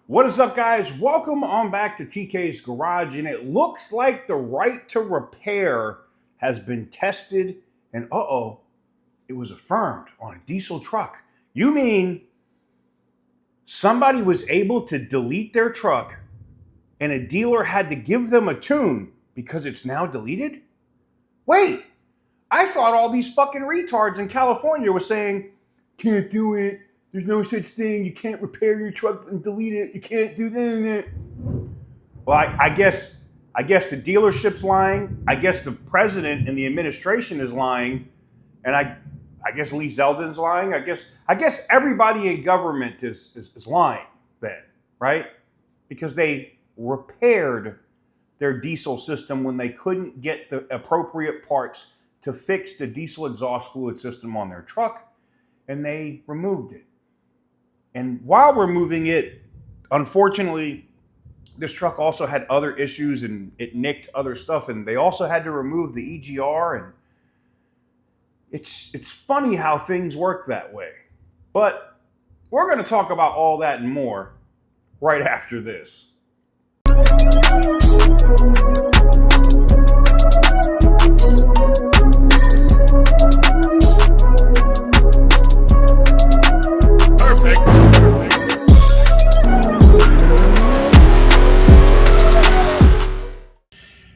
What is up, guys? Welcome on back to TK's Garage, and it looks like the right to repair has been tested, and it was affirmed on a diesel truck. You mean somebody was able to delete their truck and a dealer had to give them a tune because it's now deleted? Wait, I thought all these fucking retards in California were saying, can't do it. There's no such thing. You can't repair your truck and delete it. You can't do that. Well, I guess the dealership's lying. I guess the president and the administration is lying, and I guess Lee Zeldin's lying. I guess everybody in government is lying then, right? Because they repaired their diesel system when they couldn't get the appropriate parts to fix the diesel exhaust fluid system on their truck, and they removed it. And while removing it, unfortunately, this truck also had other issues and it nicked other stuff. And they also had to remove the EGR. And it's funny how things work that way. But we're going to talk about all that and more right after this.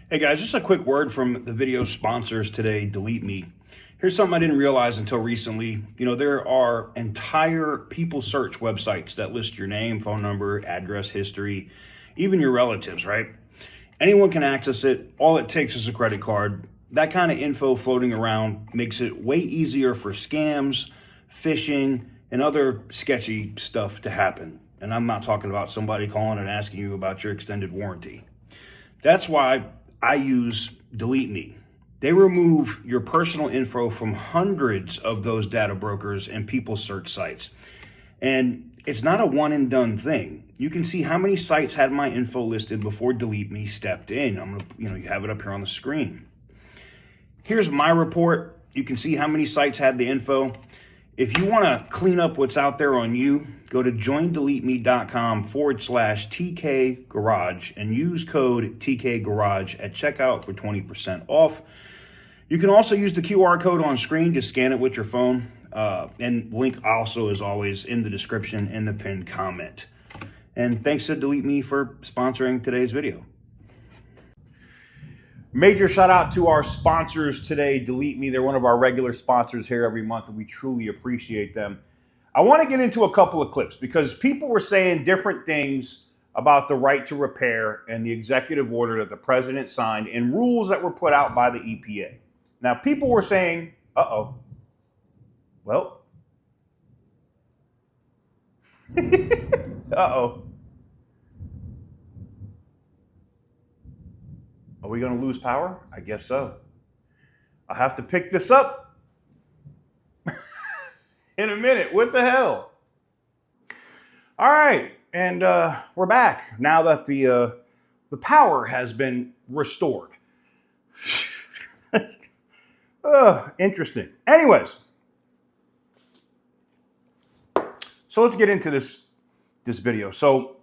Hey guys, just a quick word from the video sponsors today, Delete Me. Here's something I didn't realize until recently. You know, there are entire people search websites that list your name, phone number, address history, even your relatives, right? Anyone can access it. All it takes is a credit card. That kind of info floating around makes it way easier for scams, phishing, and other sketchy stuff to happen. And I'm not talking about somebody calling and asking you about your extended warranty. That's why I use Delete Me. They remove your personal info from hundreds of those data brokers and people search sites. And it's not a one and done thing. You can see how many sites had my info listed before Delete Me stepped in. You have it up here on the screen. Here's my report. You can see how many sites had the info. If you want to clean up what's out there on you, go to joindeleteme.com/TK Garage and use code TK Garage at checkout for 20% off. You can also use the QR code on screen. Just scan it with your phone. And link also, as always, in the description and the pinned comment. And thanks to Delete Me for sponsoring today's video. Major shout out to our sponsors today, Delete Me. They're one of our regular sponsors here every month, and we truly appreciate them. I want to get into a couple of clips because people were saying different things about the right to repair and the executive order that the president signed and rules that were put out by the EPA. Now, people were saying, well, Are we going to lose power? I guess so. I'll have to pick this up in a minute. What the hell? All right, and we're back now that the power has been restored. Interesting. Anyways, so let's get into this video. So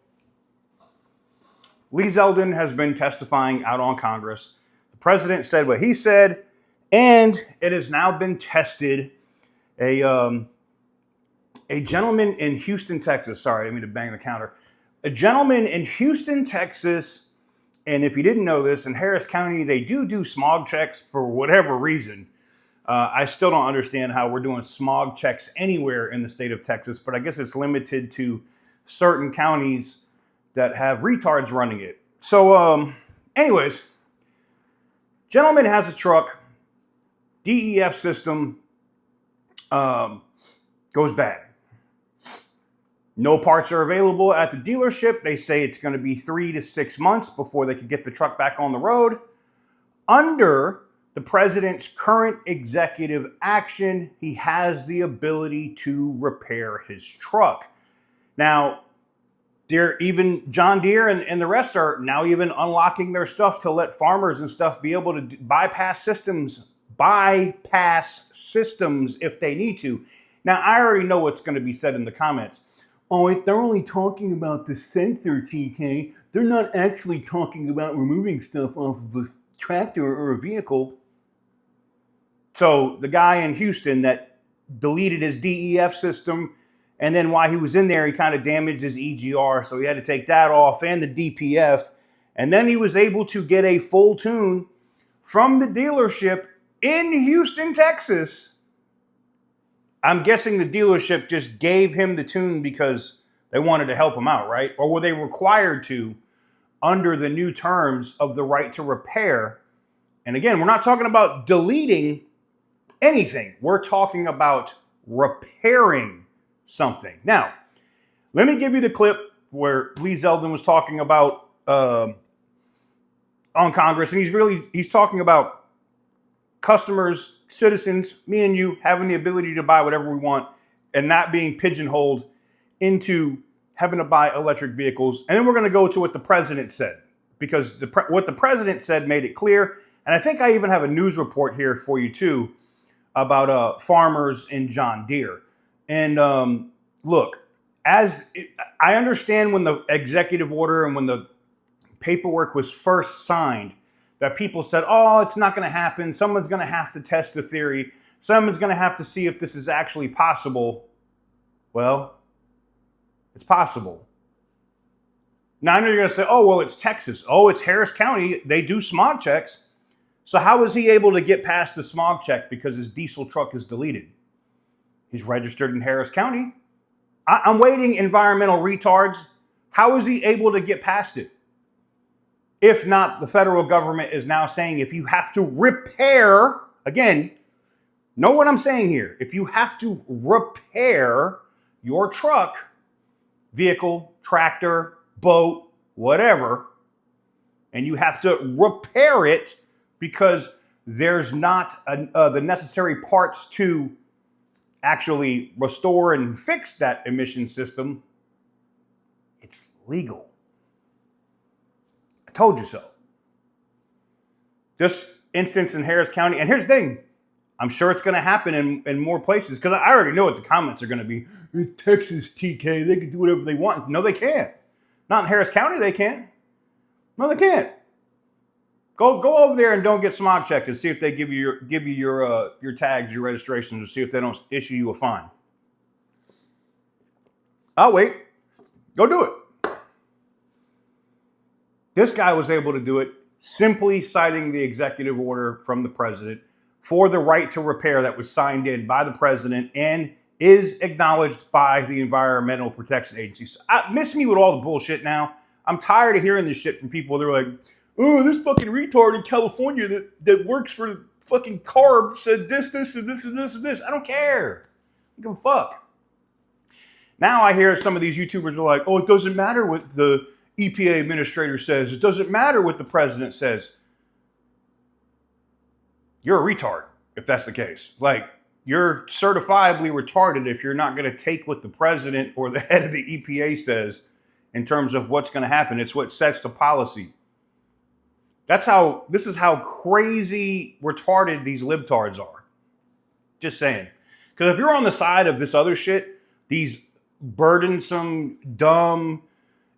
Lee Zeldin has been testifying out on Congress. The president said what he said, and it has now been tested. A gentleman in Houston, Texas. Sorry, I didn't mean to bang the counter. A gentleman in Houston, Texas, and if you didn't know this, in Harris County, they do smog checks for whatever reason. I still don't understand how we're doing smog checks anywhere in the state of Texas, but I guess it's limited to certain counties that have retards running it. So anyways, gentleman has a truck, DEF system goes bad. No parts are available at the dealership. They say it's going to be 3 to 6 months before they could get the truck back on the road. Under the president's current executive action, he has the ability to repair his truck. Now, even John Deere and the rest are now even unlocking their stuff to let farmers and stuff be able to bypass systems if they need to. Now, I already know what's going to be said in the comments. Oh, they're only talking about the sensor, TK. They're not actually talking about removing stuff off of a tractor or a vehicle. So the guy in Houston that deleted his DEF system, and then while he was in there, he kind of damaged his EGR, so he had to take that off and the DPF. And then he was able to get a full tune from the dealership in Houston, Texas. I'm guessing the dealership just gave him the tune because they wanted to help him out, right? Or were they required to under the new terms of the right to repair? And again, we're not talking about deleting anything. We're talking about repairing something. Now, let me give you the clip where Lee Zeldin was talking about on Congress, and he's talking about customers, citizens, me and you having the ability to buy whatever we want and not being pigeonholed into having to buy electric vehicles. And then we're going to go to what the president said, because what the president said made it clear. And I think I even have a news report here for you too about farmers in John Deere. And look, I understand when the executive order and when the paperwork was first signed, that people said, oh, it's not going to happen. Someone's going to have to test the theory. Someone's going to have to see if this is actually possible. Well, it's possible. Now, I know you're going to say, oh, well, it's Texas. Oh, it's Harris County. They do smog checks. So how was he able to get past the smog check because his diesel truck is deleted? He's registered in Harris County. I'm waiting, environmental retards. How is he able to get past it? If not, the federal government is now saying if you have to repair, again, know what I'm saying here. If you have to repair your truck, vehicle, tractor, boat, whatever, and you have to repair it because there's not the necessary parts to actually restore and fix that emission system, it's legal. I told you so. This instance in Harris County, and here's the thing, I'm sure it's going to happen in more places, because I already know what the comments are going to be. It's Texas, TK. They can do whatever they want. No, they can't. Not in Harris County, they can't. No, they can't. Go over there and don't get smog checked and see if they give you your tags, your registrations, to see if they don't issue you a fine. I'll wait. Go do it. This guy was able to do it simply citing the executive order from the president for the right to repair that was signed in by the president and is acknowledged by the Environmental Protection Agency. So, miss me with all the bullshit now. I'm tired of hearing this shit from people. They're like, oh, this fucking retard in California that works for fucking CARB said this, and this. I don't care. I don't give a fuck. Now I hear some of these YouTubers are like, oh, it doesn't matter what the EPA administrator says. It doesn't matter what the president says. You're a retard if that's the case. Like, you're certifiably retarded if you're not going to take what the president or the head of the EPA says in terms of what's going to happen. It's what sets the policy. This is how crazy retarded these libtards are. Just saying. Because if you're on the side of this other shit, these burdensome, dumb,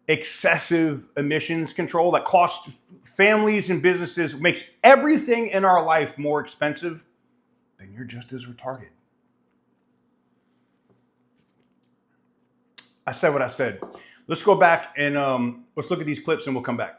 excessive emissions control that costs families and businesses, makes everything in our life more expensive, then you're just as retarded. I said what I said. Let's go back and let's look at these clips and we'll come back.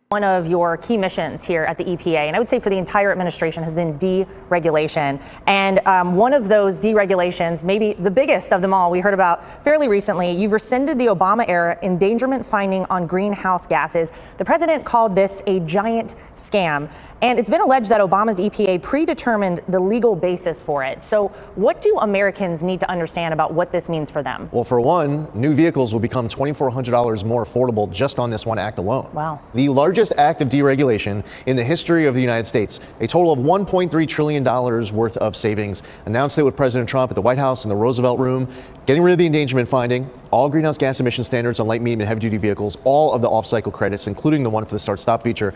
One of your key missions here at the EPA, and I would say for the entire administration, has been deregulation. And one of those deregulations, maybe the biggest of them all, we heard about fairly recently. You've rescinded the Obama-era endangerment finding on greenhouse gases. The president called this a giant scam. And it's been alleged that Obama's EPA predetermined the legal basis for it. So what do Americans need to understand about what this means for them? Well, for one, new vehicles will become $2,400 more affordable just on this one act alone. Wow. The largest act of deregulation in the history of the United States. A total of $1.3 trillion worth of savings. Announced it with President Trump at the White House in the Roosevelt Room. Getting rid of the endangerment finding, all greenhouse gas emission standards on light, medium, and heavy-duty vehicles, all of the off-cycle credits, including the one for the start-stop feature.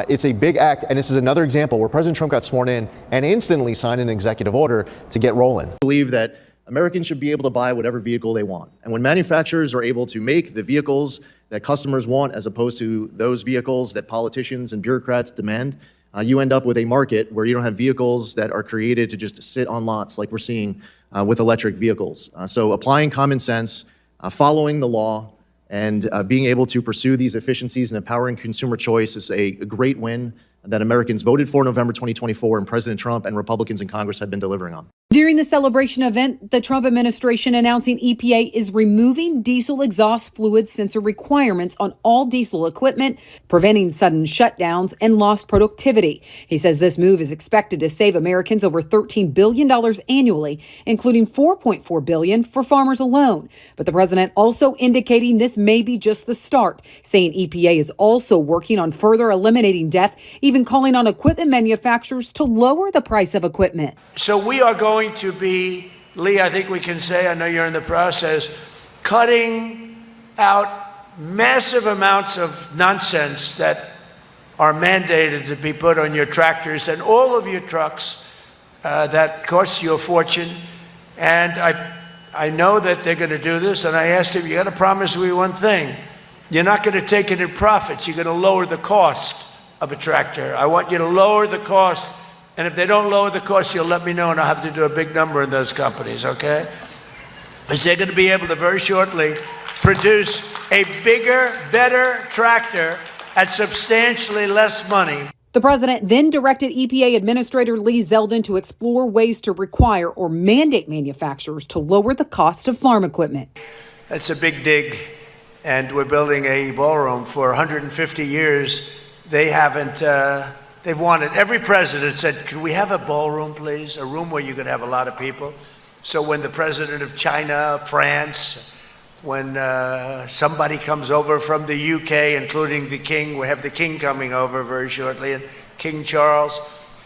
It's a big act, and this is another example where President Trump got sworn in and instantly signed an executive order to get rolling. I believe that Americans should be able to buy whatever vehicle they want. And when manufacturers are able to make the vehicles that customers want as opposed to those vehicles that politicians and bureaucrats demand, you end up with a market where you don't have vehicles that are created to just sit on lots like we're seeing with electric vehicles. So applying common sense, following the law, and being able to pursue these efficiencies and empowering consumer choice is a great win that Americans voted for in November 2024, and President Trump and Republicans in Congress have been delivering on. During the celebration event, the Trump administration announcing EPA is removing diesel exhaust fluid sensor requirements on all diesel equipment, preventing sudden shutdowns and lost productivity. He says this move is expected to save Americans over $13 billion annually, including $4.4 billion for farmers alone. But the president also indicating this may be just the start, saying EPA is also working on further eliminating death, even calling on equipment manufacturers to lower the price of equipment. So we are going to be, Lee, I think we can say, I know you're in the process, cutting out massive amounts of nonsense that are mandated to be put on your tractors and all of your trucks that costs you a fortune. And I know that they're going to do this, and I asked him, you got to promise me one thing. You're not going to take it in profits. You're going to lower the cost of a tractor. I want you to lower the cost. And if they don't lower the cost, you'll let me know, and I'll have to do a big number in those companies, okay? Because they're going to be able to very shortly produce a bigger, better tractor at substantially less money. The president then directed EPA Administrator Lee Zeldin to explore ways to require or mandate manufacturers to lower the cost of farm equipment. That's a big dig, and we're building a ballroom. For 150 years, they haven't... They've wanted, every president said, could we have a ballroom, please? A room where you could have a lot of people. So when the president of China, France, when somebody comes over from the UK, including the king, we have the king coming over very shortly, and King Charles.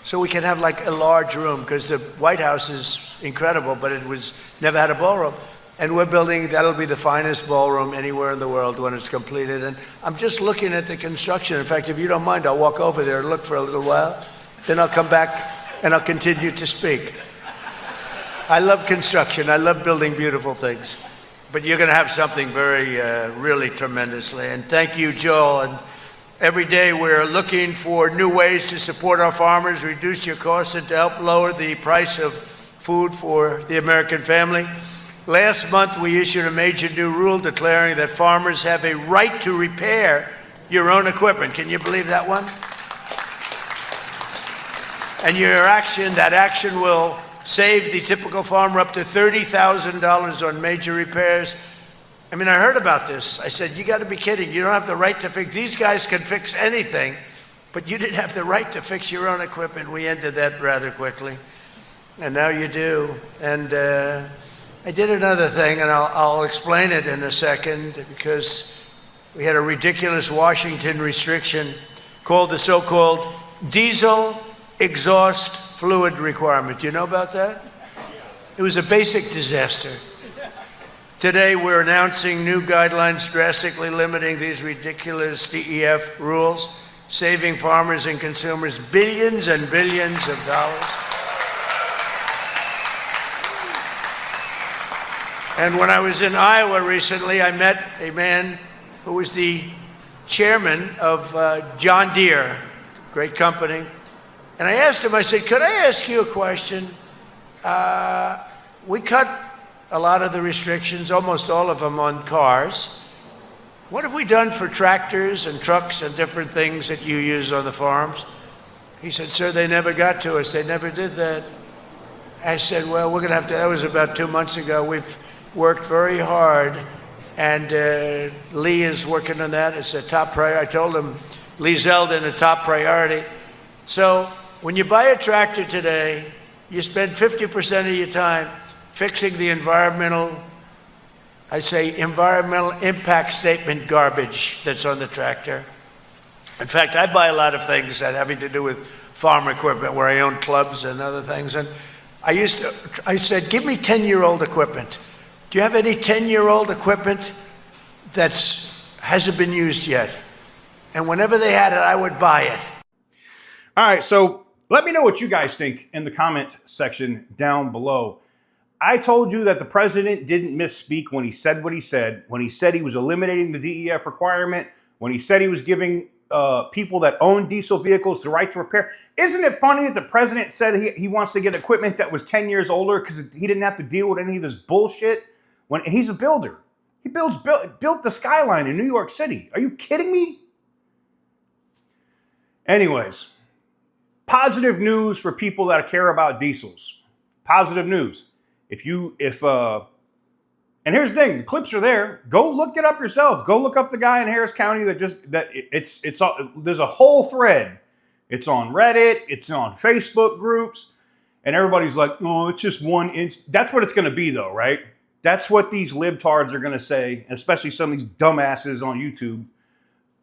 So we can have like a large room, because the White House is incredible, but it was never had a ballroom. And we're building, that'll be the finest ballroom anywhere in the world when it's completed. And I'm just looking at the construction. In fact, if you don't mind, I'll walk over there and look for a little while. Then I'll come back and I'll continue to speak. I love construction. I love building beautiful things. But you're going to have something very, really tremendously. And thank you, Joel. And every day we're looking for new ways to support our farmers, reduce your costs, and to help lower the price of food for the American family. Last month, we issued a major new rule declaring that farmers have a right to repair your own equipment. Can you believe that one? And that action will save the typical farmer up to $30,000 on major repairs. I mean, I heard about this. I said, you got to be kidding. You don't have the right to fix. These guys can fix anything, but you didn't have the right to fix your own equipment. We ended that rather quickly, and now you do. And I did another thing, and I'll explain it in a second, because we had a ridiculous Washington restriction called the so-called diesel exhaust fluid requirement. Do you know about that? It was a basic disaster. Today, we're announcing new guidelines drastically limiting these ridiculous DEF rules, saving farmers and consumers billions and billions of dollars. And when I was in Iowa recently, I met a man who was the chairman of John Deere, great company. And I asked him, I said, could I ask you a question? We cut a lot of the restrictions, almost all of them, on cars. What have we done for tractors and trucks and different things that you use on the farms? He said, sir, they never got to us. They never did that. I said, well, we're going to have to, that was about 2 months ago. We've worked very hard, and Lee is working on that. It's a top priority. I told him, Lee Zeldin, a top priority. So when you buy a tractor today, you spend 50% of your time fixing the environmental impact statement garbage that's on the tractor. In fact, I buy a lot of things that having to do with farm equipment, where I own clubs and other things. And I said, give me 10-year-old equipment. Do you have any 10-year-old equipment that hasn't been used yet? And whenever they had it, I would buy it. All right, so let me know what you guys think in the comment section down below. I told you that the president didn't misspeak when he said what he said, when he said he was eliminating the DEF requirement, when he said he was giving people that own diesel vehicles the right to repair. Isn't it funny that the president said he wants to get equipment that was 10 years older because he didn't have to deal with any of this bullshit? When he's a builder. He built the skyline in New York City. Are you kidding me? Anyways, positive news for people that care about diesels. Positive news. And here's the thing, the clips are there. Go look it up yourself. Go look up the guy in Harris County there's a whole thread. It's on Reddit, it's on Facebook groups, and everybody's like, oh, it's just one That's what it's going to be though, right? That's what these libtards are going to say, especially some of these dumbasses on YouTube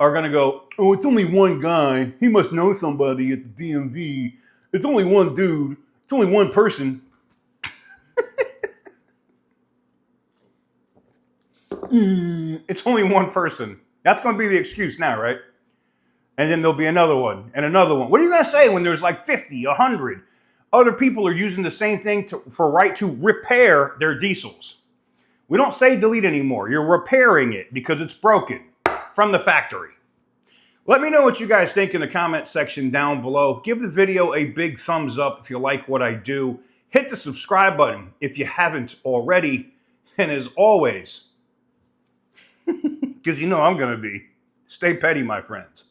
are going to go, oh, it's only one guy. He must know somebody at the DMV. It's only one dude. It's only one person. It's only one person. That's going to be the excuse now, right? And then there'll be another one and another one. What are you going to say when there's like 50, 100 other people are using the same thing for right to repair their diesels? We don't say delete anymore. You're repairing it because it's broken from the factory. Let me know what you guys think in the comment section down below. Give the video a big thumbs up if you like what I do. Hit the subscribe button if you haven't already. And as always, because you know I'm going to be, stay petty, my friends.